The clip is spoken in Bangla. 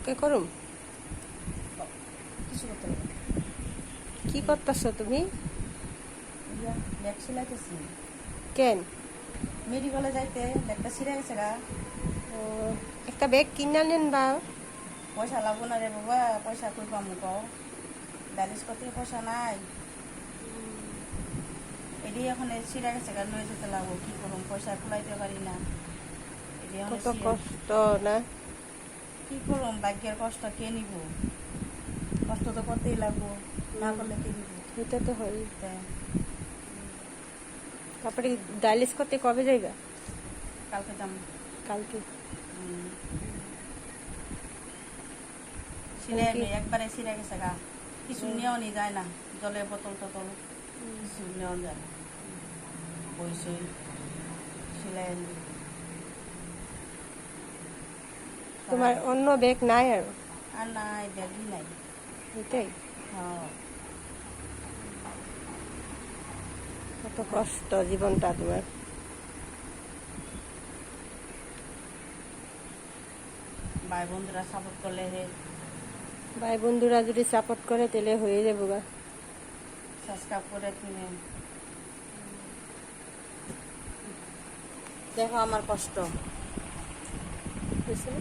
ওকে করুম কিছু করতে হবে না। কি করতেছ তুমি? ইয়া ব্যাগ সিলাইতেছি। কেন? মেডিকেলে যাইতে ব্যাগটা ছিঁড়ে গেছে গা। ও, একটা ব্যাগ কিনা নেন বা। পয়সা লাগবো না রে বাবা, পয়সা কই পামু কও? ব্যালেন্স করতে পয়সা নাই। এটি এখন ছিঁড়ে গেছে গা, লয়ে যেতে লাগবো, কি করুম, পয়সা কুলাইতে পারি না। এটি এখন কত কষ্ট না? কি করুম, ভাগ্যের কষ্ট কে নিব? কষ্ট তো করতেই লাগবো, না করলে কে নিব? এটা তো হয়। তাই তারপরে ডায়ালিস করতে কবে যাইবা? কালকে যাম। কালকে। ছিঁড়ে একবারে ছিঁড়ে গেছে গা, কিছু নেওয়া নি যায় না, জলের বোতল টোতল কিছু নেওয়া যায় না। বই সই সেলাই আনবি। তোমার অন্য ব্যাগ নাই আর? আর নাই, ব্যাগই নাই। এটাই হ্যাঁ, কত কষ্ট জীবনটা তোমার। ভাই বন্ধুরা সাপোর্ট করলে হে, ভাই বন্ধুরা যদি সাপোর্ট করে তাহলে হয়ে যাবো গা। সাবস্ক্রাইব করে তুমি দেখো আমার কষ্ট। বুঝছো?